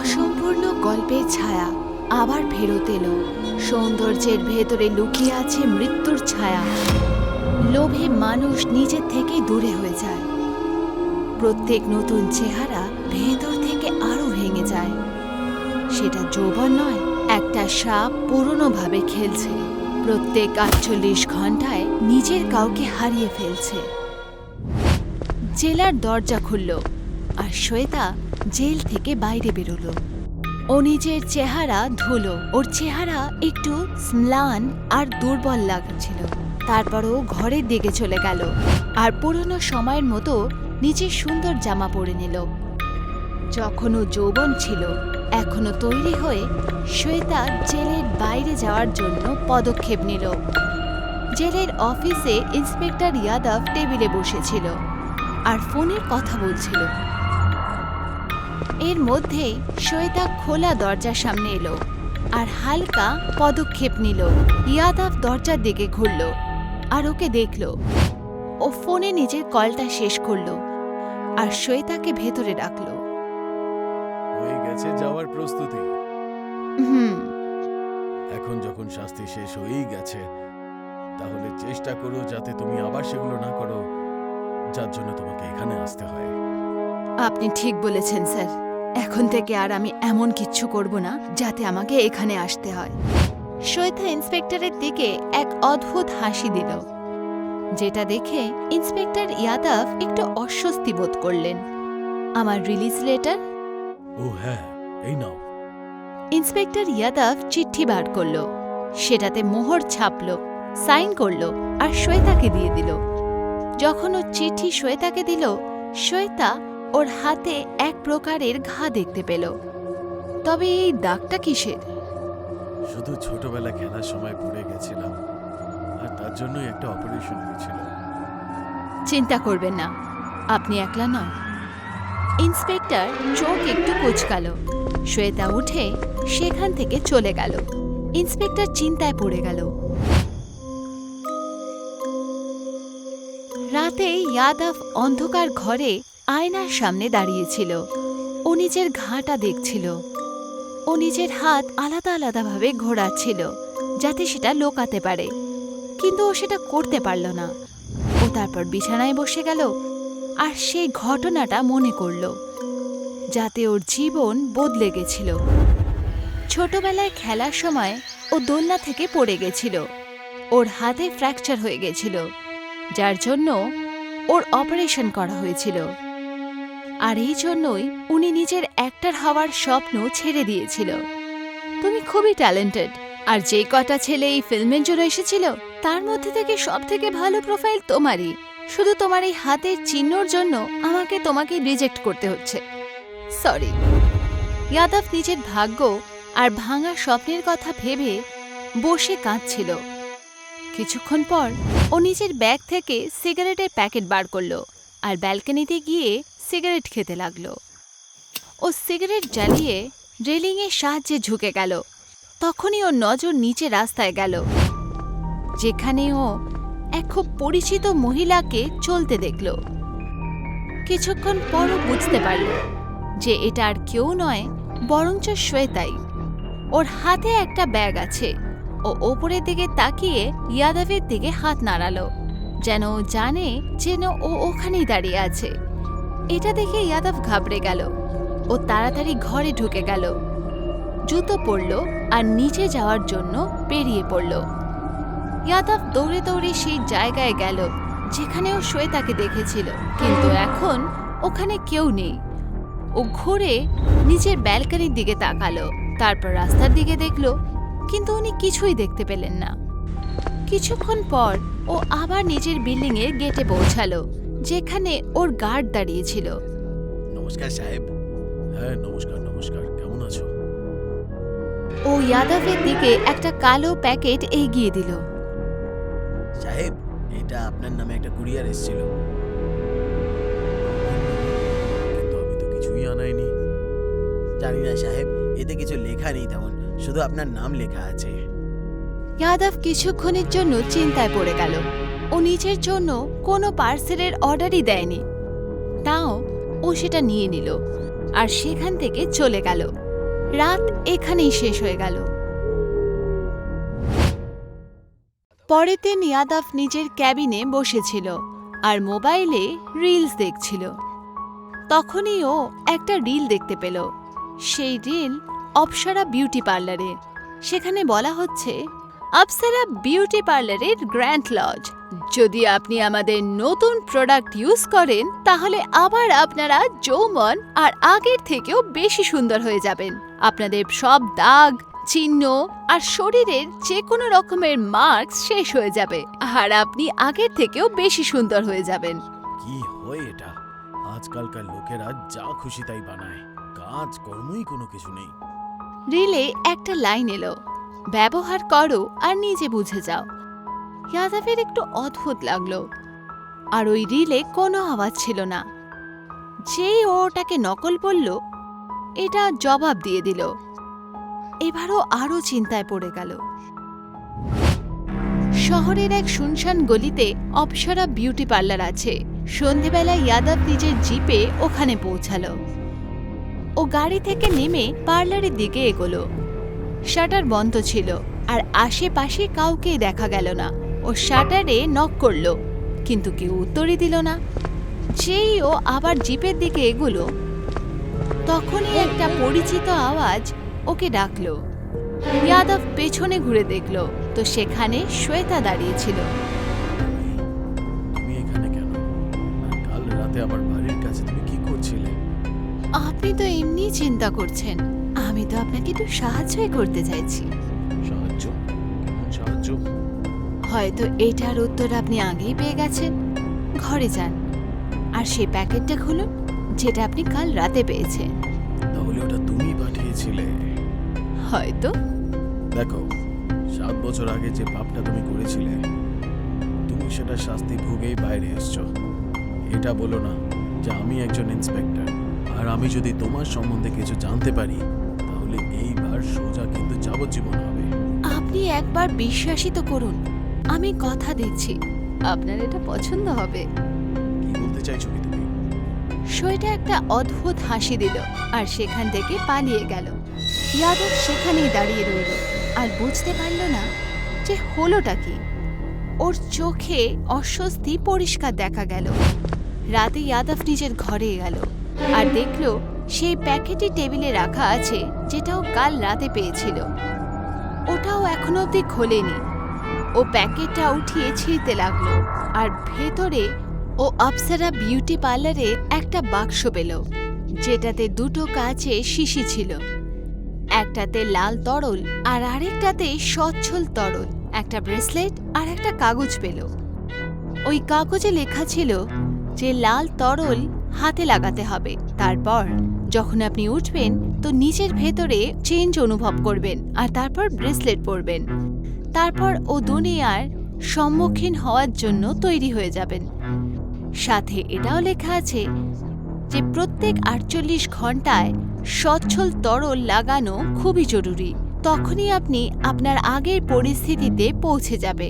অসম্পূর্ণ গল্পের ছায়া আবার ফেরত এলো। সৌন্দর্যের ভেতরে লুকিয়ে আছে মৃত্যুর ছায়া। লোভে মানুষ নিজের থেকে দূরে হয়ে যায়। প্রত্যেক নতুন চেহারা ভেতর থেকে আরো ভেঙে যায়। সেটা যৌবন নয়, একটা সাপ পুরনোভাবে খেলছে। প্রত্যেক ৪৮ ঘন্টায় নিজের কাউকে হারিয়ে ফেলছে। জেলার দরজা খুলল আর শ্বেতা জেল থেকে বাইরে বেরোলো। ও নিজের চেহারা ধুলো। ওর চেহারা একটু ম্লান আর দুর্বল লাগছিল। তারপরও ঘরের দিকে চলে গেল আর পুরনো সময়ের মতো নিজের সুন্দর জামা পরে নিল। যখন ও যৌবন ছিল, এখনো তৈরি হয়ে শ্বেতা জেলের বাইরে যাওয়ার জন্য পদক্ষেপ নিল। জেলের অফিসে ইন্সপেক্টর ইয়াদব টেবিলে বসেছিল আর ফোনের কথা বলছিল। এর মধ্যেই শ্বেতা খোলা দরজার সামনে এলো আর হালকা পদক্ষেপ নিল। ইয়াদব দরজার দিকে ঘুরল আর ওকে দেখল। ও ফোনে নিজের কলটা শেষ করল আর শ্বেতাকে ভেতরে ডাকল। হয়ে গেছে যাওয়ার প্রস্তুতি। এখন যখন শাস্তি শেষ হয়েই গেছে, তাহলে চেষ্টা করো যাতে তুমি আবার সেগুলো না করো যার জন্য তোমাকে এখানে আসতে হয়। আপনি ঠিক বলেছেন স্যার। এখন থেকে আর আমি এমন কিচ্ছু করব না যাতে আমাকে এখানে আসতে হয়। শ্বেতা ইন্সপেক্টরের দিকে এক অদ্ভুত হাসি দিল, যেটা দেখে ইন্সপেক্টর ইয়াদব একটু অস্বস্তি বোধ করলেন। আমার রিলিজ লেটার? ও হ্যাঁ, এই নাও। ইন্সপেক্টর ইয়াদব চিঠি বার করল, সেটাতে মোহর ছাপল, সাইন করল আর শ্বেতাকে দিয়ে দিল। যখন ও চিঠি শ্বেতাকে দিল, শ্বেতা ওর হাতে এক প্রকারের ঘা দেখতে পেল। তবে এই দাগটা কিসের? শুধু ছোটবেলা খেলার সময় পড়ে গেছিলাম আর তার জন্যই একটা অপারেশন হয়েছিল। চিন্তা করবেন না, আপনি একলা নন। ইন্সপেক্টর চোখ একটু কুঁচকাল। শ্বেতা উঠে সেখান থেকে চলে গেল। ইন্সপেক্টর চিন্তায় পড়ে গেল। রাতে ইয়াদব অন্ধকার ঘরে আয়নার সামনে দাঁড়িয়েছিল। ও নিজের ঘাটা দেখছিল। ও নিজের হাত আলাদা আলাদাভাবে ঘোরাচ্ছিল যাতে সেটা লোকাতে পারে, কিন্তু ও সেটা করতে পারল না। ও তারপর বিছানায় বসে গেল আর সেই ঘটনাটা মনে করল, যাতে ওর জীবন বদলে গেছিল। ছোটবেলায় খেলার সময় ও দোলনা থেকে পড়ে গেছিল। ওর হাতে ফ্র্যাকচার হয়ে গেছিল, যার জন্য ওর অপারেশন করা হয়েছিল। আর এই জন্যই উনি নিজের অ্যাক্টর হওয়ার স্বপ্ন ছেড়ে দিয়েছিল। তুমি খুবই ট্যালেন্টেড, আর যে কটা ছেলে এই ফিল্মের জন্য এসেছিল তার মধ্যে থেকে সবথেকে ভালো প্রোফাইল তোমারই। শুধু তোমার এই হাতের চিহ্নর জন্য আমাকে তোমাকে রিজেক্ট করতে হচ্ছে। সরি। ইয়াদব নিজের ভাগ্য আর ভাঙা স্বপ্নের কথা ভেবে বসে কাঁদছিল। কিছুক্ষণ পর ও নিজের ব্যাগ থেকে সিগারেটের প্যাকেট বার করলো আর ব্যালকনিতে গিয়ে সিগারেট খেতে লাগলো। ও সিগারেট জ্বালিয়ে রেলিংয়ের সাহায্যে ঝুঁকে গেল। তখনই ওর নজর নিচে রাস্তায় গেল, যেখানে ও এক খুব পরিচিত মহিলাকে চলতে দেখল। কিছুক্ষণ পরও বুঝতে পারল যে এটা আর কেউ নয়, বরঞ্চ শ্বেতাই। ওর হাতে একটা ব্যাগ আছে। ও ওপরের দিকে তাকিয়ে ইয়াদবের দিকে হাত নাড়ালো, যেন ও জানে যেন ও ওখানেই দাঁড়িয়ে আছে। এটা দেখে ইয়াদব ঘাবড়ে গেল। ও তাড়াতাড়ি ঘরে ঢুকে গেল, জুতো পরল আর নিচে যাওয়ার জন্য বেরিয়ে পড়ল। ইয়াদব দৌড়ে দৌড়ে সেই জায়গায় গেল যেখানে ও শ্বেতাকে দেখেছিল, কিন্তু এখন ওখানে কেউ নেই। ও ঘুরে নিজের ব্যালকনির দিকে তাকালো, তারপর রাস্তার দিকে দেখল, কিন্তু উনি কিছুই দেখতে পেলেন না। কিছুক্ষণ পর ও আবার নিজের বিল্ডিংয়ের গেটে পৌঁছালো, যেখানে ওর গার্ড দাঁড়িয়েছিল। নমস্কার সাহেব। হ্যাঁ নমস্কার নমস্কার, কেমন আছো? ও ইয়াদবের দিকে একটা কালো প্যাকেট এগিয়ে দিল। সাহেব, এটা আপনার নামে একটা কুরিয়ার এসেছিল, কিন্তু আমি তো কিছুই আনাইনি। জানি না সাহেব, এতে কিছু লেখা নেই তেমন, শুধু আপনার নাম লেখা আছে। ইয়াদব কিছুক্ষণের জন্য চিন্তায় পড়ে গেল। ও নিজের জন্য কোনো পার্সেলের অর্ডারই দেয়নি, তাও ও সেটা নিয়ে নিল আর সেখান থেকে চলে গেল। রাত এখানেই শেষ হয়ে গেল। পরের দিন ইয়াদাব নিজের ক্যাবিনে বসেছিল আর মোবাইলে রিলস দেখছিল। তখনই ও একটা রিল দেখতে পেল। সেই রিল অপ্সরা বিউটি পার্লারে। সেখানে বলা হচ্ছে, অপ্সরা বিউটি পার্লারের গ্র্যান্ড লজ, যদি আপনি আমাদের নতুন প্রোডাক্ট ইউজ করেন তাহলে আবার আপনারা যৌবন আর আগের থেকেও বেশি সুন্দর হয়ে যাবেন। আপনাদের সব দাগ, চিহ্ন আর শরীরের যে কোনো রকমের মার্কস শেষ হয়ে যাবে আর আপনি আগের থেকেও বেশি সুন্দর হয়ে যাবেন। কি হয় এটা? আজকালকার লোকেরা যা খুশি তাই বানায়, কাজ কর্মই কোনো কিছু নেই। রিলে একটা লাইন এলো, ব্যবহার করো আর নিজে বুঝে যাও। ইয়াদাবের একটু অদ্ভুত লাগলো। আর ওই রিলে কোনো আওয়াজ ছিল না। যেই ওটাকে নকল বলল, এটা জবাব দিয়ে দিল। এবারও আরো চিন্তায় পড়ে গেল। শহরের এক শুনশান গলিতে অপ্সরা বিউটি পার্লার আছে। সন্ধেবেলা ইয়াদাব নিজের জিপে ওখানে পৌঁছালো। ও গাড়ি থেকে নেমে পার্লারের দিকে এগোলো। শাটার বন্ধ ছিল আর আশেপাশে কাউকেই দেখা গেল না। ও শাটারে নক করল, কিন্তু কেউ উত্তরই দিল না। যেই ও আবার জিপের দিকে এগোলো, তখনই একটা পরিচিত আওয়াজ ওকে ডাকলো। ইয়াদাব পেছনে ঘুরে দেখল তো সেখানে শ্বেতা দাঁড়িয়েছিল। তুমি এখানে কেন? আর কাল রাতে আবার বাড়ির কাছে তুমি কি করছিলে? আপনি তো এমনি চিন্তা করছেন, আমি তো আপনাকে একটু সাহায্যই করতে চাইছি। সাহায্য? কেমন সাহায্য? হয়তো এটার উত্তর আপনি আগেই পেয়ে গেছেন। ঘরে যান আর সেই প্যাকেটটা খুলুন যেটা আপনি কাল রাতে পেয়েছেন। তাহলে ওটা তুমি পাঠিয়েছিলে? হয়তো। দেখো, 7 বছর আগে যে পাপটা তুমি করেছিলে, তুমি সেটা শাস্তি ভোগেই বাইরে এসছো। এটা বলো না যে আমি একজন ইন্সপেক্টর আর আমি যদি তোমার সম্বন্ধে কিছু জানতে পারি তাহলে এইবার সোজা কিন্তু যাবজ্জীবন হবে। আপনি একবার বিশ্বাসই তো করুন, আমি কথা দিচ্ছি আপনার এটা পছন্দ হবে। কি বলতে চাইছো কি তুমি? শোয়েটা একটা অদ্ভুত হাসি দিল আর সেখান থেকে পালিয়ে গেল। ইয়াদব সেখানেই দাঁড়িয়ে রইল আর বুঝতে পারল না যে হলোটা কি। ওর চোখে অস্বস্তি পরিষ্কার দেখা গেল। রাতে ইয়াদব নিজের ঘরে গেল আর দেখল সেই প্যাকেটই টেবিলে রাখা আছে যেটাও কাল রাতে পেয়েছিল। ওটাও এখনো অব্দি খোলেনি। ও প্যাকেটটা উঠিয়ে ছিঁড়তে লাগলো আর ভেতরে ও অপ্সরা বিউটি পার্লারে একটা বাক্স পেল যেটাতে দুটো কাচে শিশি ছিল। একটাতে লাল তরল আর আরেকটাতে সচ্ছল তরল। একটা ব্রেসলেট আর একটা কাগজ পেল। ওই কাগজে লেখা ছিল যে লাল তরল হাতে লাগাতে হবে, তারপর যখন আপনি উঠবেন তো নিচের ভেতরে চেঞ্জ অনুভব করবেন আর তারপর ব্রেসলেট পরবেন। তারপর ও দুনিয়ার সম্মুখীন হওয়ার জন্য তৈরি হয়ে যাবেন। সাথে এটাও লেখা আছে যে প্রত্যেক 48 ঘন্টায় সচ্ছল তরল লাগানো খুবই জরুরি। তখনই আপনি আপনার আগের পরিস্থিতিতে পৌঁছে যাবে।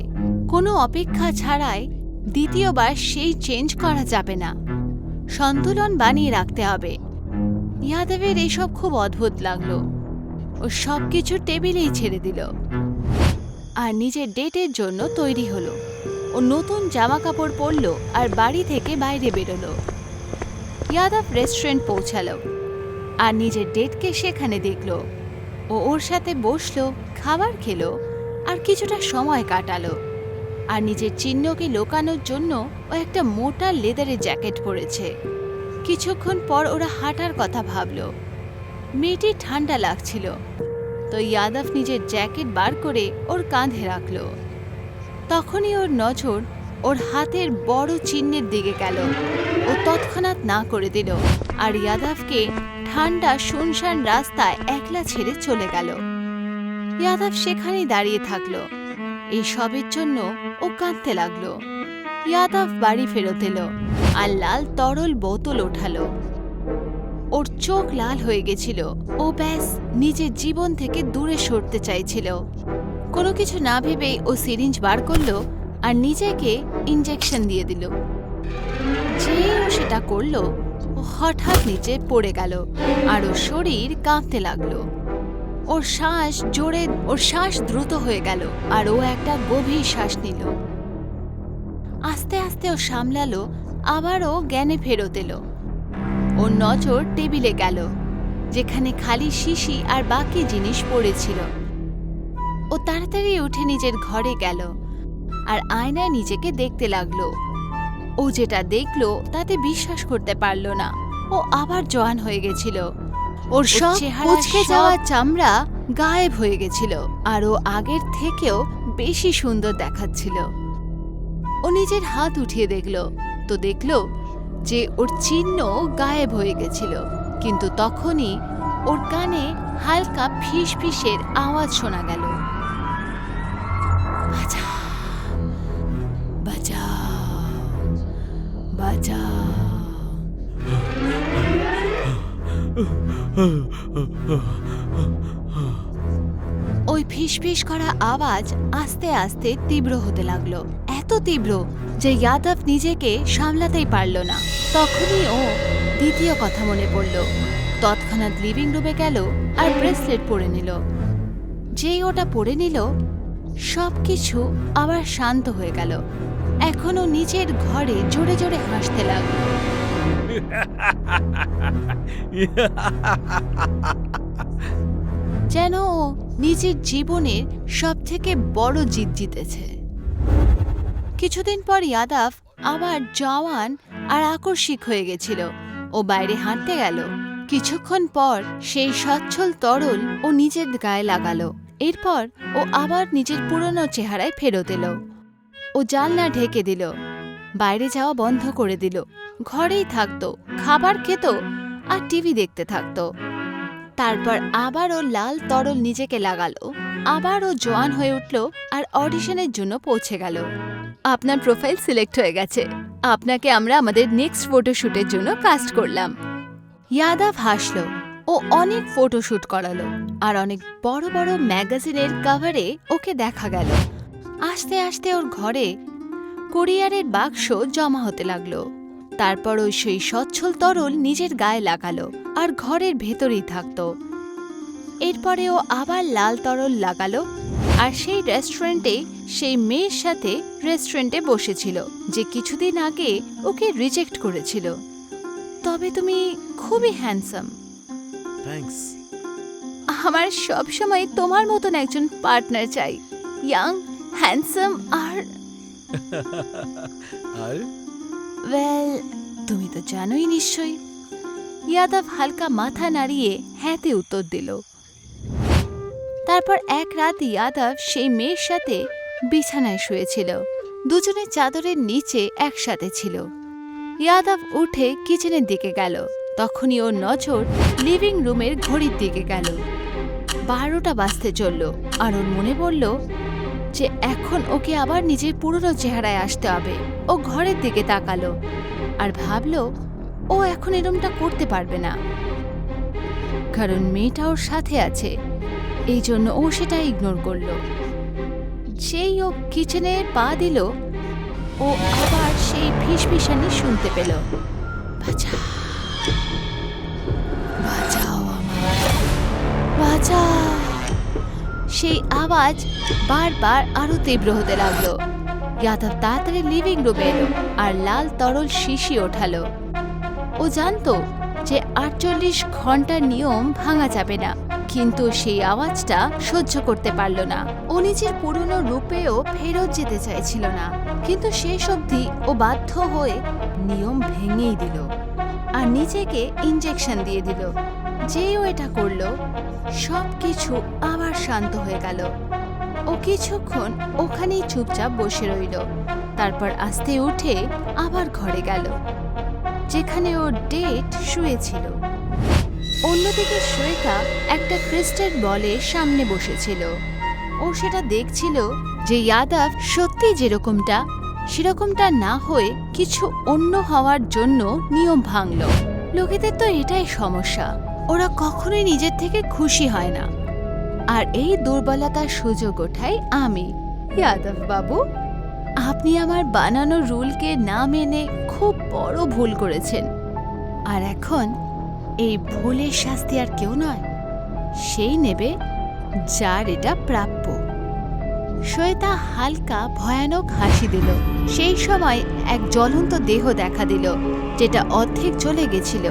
কোনো অপেক্ষা ছাড়াই দ্বিতীয়বার সেই চেঞ্জ করা যাবে না। সন্তুলন বানিয়ে রাখতে হবে। ইয়াদাবের এসব খুব অদ্ভুত লাগলো। ও সবকিছু টেবিলেই ছেড়ে দিল আর নিজের ডেটের জন্য তৈরি হলো। ও নতুন জামা কাপড় পরল আর বাড়ি থেকে বাইরে বেরোলো। ইয়াদাব রেস্টুরেন্ট পৌঁছালো আর নিজের ডেটকে সেখানে দেখলো। ও ওর সাথে বসলো, খাবার খেলো আর কিছুটা সময় কাটালো। আর নিজের চিহ্নকে লুকানোর জন্য ও একটা মোটা লেদারের জ্যাকেট পরেছে। কিছুক্ষণ পর ওরা হাঁটার কথা ভাবলো। মেয়েটির ঠান্ডা লাগছিল, তো ইয়াদাব নিজের জ্যাকেট বার করে ওর কাঁধে রাখল। তখনই ওর নজর ওর হাতের বড় চিহ্নের দিকে গেল। ও তৎক্ষণাৎ না করে দিল আর ইয়াদাবকে ঠান্ডা শুনশান রাস্তায় একলা ছেড়ে চলে গেল। ইয়াদাব সেখানেই দাঁড়িয়ে থাকলো। এই সবের জন্য ও কাঁদতে লাগলো। ইয়াদাব বাড়ি ফেরত এলো আর লাল তরল বোতল ওঠালো। ওর চোখ লাল হয়ে গেছিল। ও ব্যাস নিজের জীবন থেকে দূরে সরতে চাইছিল। কোনো কিছু না ভেবেই ও সিরিঞ্জ বার করলো আর নিজেকে ইনজেকশন দিয়ে দিল। যেই ও সেটা করলো, ও হঠাৎ নিচে পড়ে গেল আর ওর শরীর কাঁপতে লাগলো। ওর শ্বাস দ্রুত হয়ে গেল আর ও একটা গভীর শ্বাস নিল। আস্তে আস্তে ও সামলালো, আবারও জ্ঞানে ফেরত এলো। ওর নজর টেবিলে গেল, যেখানে খালি শিশি আর বাকি জিনিস পড়েছিল। ও তাড়াতাড়ি উঠে নিজের ঘরে গেল আর আয়নায় নিজেকে দেখতে লাগলো। ও যেটা দেখলো তাতে বিশ্বাস করতে পারল না। ও আবার জওয়ান হয়ে গেছিল। ওর সব কুঁচকে যাওয়া চামড়া গায়েব হয়ে গেছিল আর ও আগের থেকেও বেশি সুন্দর দেখাচ্ছিল। ও নিজের হাত উঠিয়ে দেখলো যে ওর চিহ্ন গায়েব হয়ে গেছিল, কিন্তু তখনই ওর কানে হালকা ফিসফিসের আওয়াজ শোনা গেল। বাঁচাও, বাঁচাও, বাঁচাও। ওই ফিসফিস করা আওয়াজ আস্তে আস্তে তীব্র হতে লাগলো, এত তীব্র যে যাদব নিজেকে সামলাতেই পারল না। তখনই ও দ্বিতীয় কথা মনে পড়ল। তৎক্ষণাৎ লিভিং রুমে গেল আর ব্রেসলেট পরে নিল। যেই ওটা পরে নিল, সবকিছু আবার শান্ত হয়ে গেল। এখন ও নিজের ঘরে জোরে জোরে হাসতে লাগলো। যেন ও নিজের জীবনের সবথেকে বড় জিত জিতেছে। কিছুদিন পর যাদব আবার জওয়ান আর আকস্মিক হয়ে গেছিল। ও বাইরে হাঁটতে গেল। কিছুক্ষণ পর সেই সচ্ছল তরল ও নিজের গায়ে লাগালো। এরপর ও আবার নিজের পুরনো চেহারায় ফেরত এলো। ও জানলা ঢেকে দিল, বাইরে যাওয়া বন্ধ করে দিল, ঘরেই থাকতো, খাবার খেত আর টিভি দেখতে থাকতো। তারপর আবার ও লাল তরল নিজেকে লাগালো। আবার ও জওয়ান হয়ে উঠল আর অডিশনের জন্য পৌঁছে গেল। আপনার প্রোফাইল সিলেক্ট হয়ে গেছে, আপনাকে আমরা আমাদের নেক্সট ফটোশুটের জন্য কাস্ট করলাম। যাদব হাসল। ও অনেক ফটোশুট করালো আর অনেক বড় বড় ম্যাগাজিনের কভারে ওকে দেখা গেল। আস্তে আস্তে ওর ঘরে কোরিয়ারের বাক্স জমা হতে লাগলো। তারপর ওই সেই সচ্ছল তরল নিজের গায়ে লাগালো আর ঘরের ভেতরেই থাকতো। এরপরে ও আবার লাল তরল লাগালো আর সেই রেস্টুরেন্টে সেই মেয়ের সাথে রেস্টুরেন্টে বসেছিল যে কিছুদিন আগে ওকে রিজেক্ট করেছিল। তবে তুমি খুবই হ্যান্ডসাম। থ্যাঙ্কস। আমার সবসময় তোমার মতন একজন পার্টনার চাই, ইয়াং, হ্যান্ডসাম আর ওয়েল, তুমি তো জানোই নিশ্চয়ই। যাদব হালকা মাথা নাড়িয়ে হ্যাঁতে উত্তর দিল। তারপর এক রাত যাদব সেই মেয়ের সাথে বিছানায় শুয়েছিল। দুজনে চাদরের নিচে একসাথে ছিল। যাদব উঠে কিচেনের দিকে গেল। তখনই ওর নজর লিভিং রুমের ঘড়ির দিকে গেল। 12টা বাজতে চলল আর ওর মনে পড়ল যে এখন ওকে আবার নিজের পুরনো চেহারায় আসতে হবে। ও ঘরের দিকে তাকালো আর ভাবল ও এখন এরমটা করতে পারবে না, কারণ মেয়েটা ওর সাথে আছে। এই জন্য ও সেটা ইগনোর করল। যেই ও কিচেনে পা দিল, ও আবার সেই ফিসফিসানি শুনতে পেল। বাঁচাও, বাঁচাও আমায়, বাঁচাও। সেই আওয়াজ বারবার আরো তীব্র হতে লাগলো। যাদব তাড়াতাড়ি লিভিং রুমে এলো আর লাল তরল শিশি ওঠালো। ও জানতো যে 48 ঘন্টার নিয়ম ভাঙা যাবে না, কিন্তু সেই আওয়াজটা সহ্য করতে পারল না। ও নিজের পুরনো রূপেও ফেরত যেতে চাইছিল না, কিন্তু শেষ অবধি ও বাধ্য হয়ে নিয়ম ভেঙেই দিল আর নিজেকে ইনজেকশন দিয়ে দিল। যেই ও এটা করলো, সবকিছু আবার শান্ত হয়ে গেল। ও কিছুক্ষণ ওখানেই চুপচাপ বসে রইল। তারপর আস্তে উঠে আবার ঘরে গেল, যেখানে ওর ডেট শুয়েছিল। অন্যদিকে শ্বেতা একটা ক্রিস্টাল বলের সামনে বসেছিল। ও সেটা দেখছিল যে যাদব সত্যি যেরকমটা সেরকমটা না হয়ে কিছু অন্য হওয়ার জন্য নিয়ম ভাঙল। লোকেদের তো এটাই সমস্যা, ওরা কখনোই নিজের থেকে খুশি হয় না। আর এই দুর্বলতার সুযোগ ওঠাই আমি। যাদব বাবু, আপনি আমার বানানো রুলকে না মেনে খুব বড় ভুল করেছেন। আর এখন এই ভুলের শাস্তি আর কেউ নয়, সেই নেবে যার এটা প্রাপ্য। শ্বেতা হালকা ভয়ানক হাসি দিল। সেই সময় এক জ্বলন্ত দেহ দেখা দিল, যেটা অর্ধেক জ্বলে গেছিল।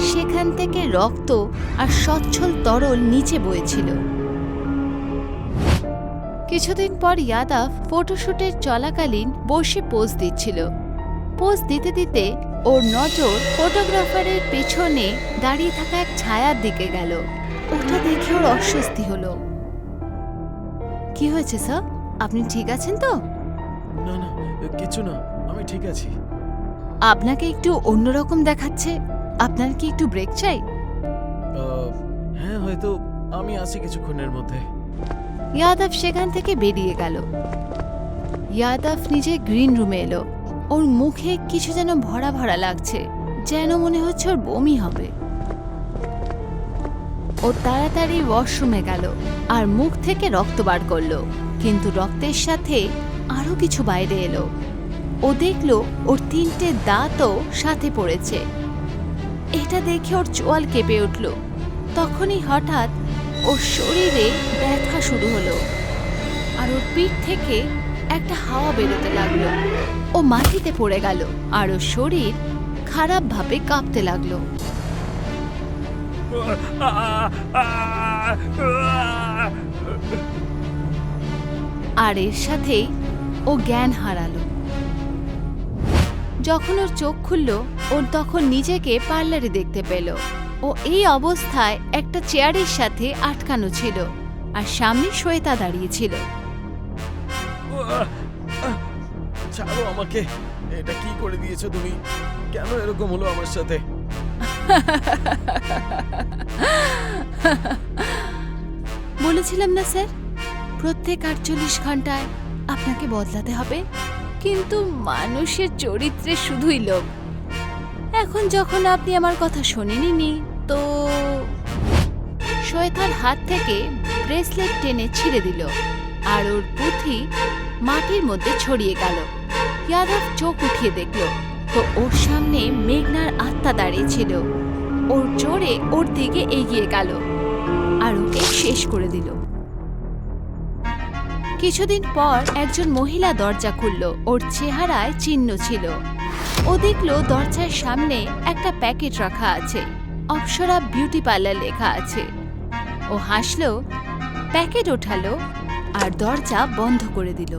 সেখান থেকে রক্ত আর সচ্ছল তরল নিচে বইছিল। কিছুদিন পর ইয়াদাব ফটোশুটের চলাকালীন বসে পোজ দিচ্ছিল। পোজ দিতে দিতে ওর নজর ফটোগ্রাফারের পেছনে দাঁড়িয়ে থাকা এক ছায়ার দিকে গেল। ওটা দেখে ওর অস্বস্তি হলো। কি হয়েছে স্যার, আপনি ঠিক আছেন তো? না না, কিছু না, আমি ঠিক আছি। আপনাকে একটু অন্যরকম দেখাচ্ছে। আপনার কি একটু ব্রেক চাই? হ্যাঁ, হয়তো আমি আসি কিছুক্ষণের মধ্যে। ইয়াদাব সেখান থেকে বেরিয়ে গেল। ইয়াদাব নিজে গ্রিন রুমে এলো। ওর মুখে কিছু যেন ভরা ভরা লাগছে, যেন মনে হচ্ছে ওর বমি হবে। ও তাড়াতাড়ি ওয়াশরুমে গেল আর মুখ থেকে রক্ত বার করলো, কিন্তু রক্তের সাথে আরো কিছু বাইরে এলো। ও দেখলো ওর 3টে দাঁতও সাথে পড়েছে। এটা দেখে ওর চোয়াল কেঁপে উঠল। তখনই হঠাৎ ওর শরীরে ব্যথা শুরু হলো আর ওর পিঠ থেকে একটা হাওয়া বেরোতে লাগলো। ও মাটিতে পড়ে গেল আর ওর শরীর খারাপভাবে কাঁপতে লাগলো। আর এর সাথেই ও জ্ঞান হারালো। যখন ওর চোখ খুলল, ওর তখন নিজেকে পার্লারে দেখতে পেল। ও এই অবস্থায় একটা চেয়ারের সাথে আটকানো ছিল আর সামনে শ্বেতা দাঁড়িয়ে ছিল। ছাড়ো আমাকে, এটা কি করে দিয়েছো তুমি? কেন এরকম হলো আমার সাথে? বলেছিলাম না স্যার, প্রত্যেক 48 ঘন্টায় আপনাকে বদলাতে হবে। কিন্তু মানুষের চরিত্রে শুধুই লোভ। এখন যখন আপনি আমার কথা শোনেননি, তো শ্বেতার হাত থেকে ব্রেসলেট টেনে ছিঁড়ে দিল আর ওর পুঁথি মাটির মধ্যে ছড়িয়ে গেল। ইয়াদাব চোখ উঠিয়ে দেখল তো ওর সামনে মেঘনার আত্মা দাঁড়িয়ে ছিল। ওর জোরে ওর দিকে এগিয়ে গেল আর ওকে শেষ করে দিল। কিছুদিন পর একজন মহিলা দরজা খুলল। ওর চেহারায় চিহ্ন ছিল। ও দেখল দরজার সামনে একটা প্যাকেট রাখা আছে, অপ্সরা বিউটি পার্লার লেখা আছে। ও হাসল, প্যাকেট ওঠালো আর দরজা বন্ধ করে দিল।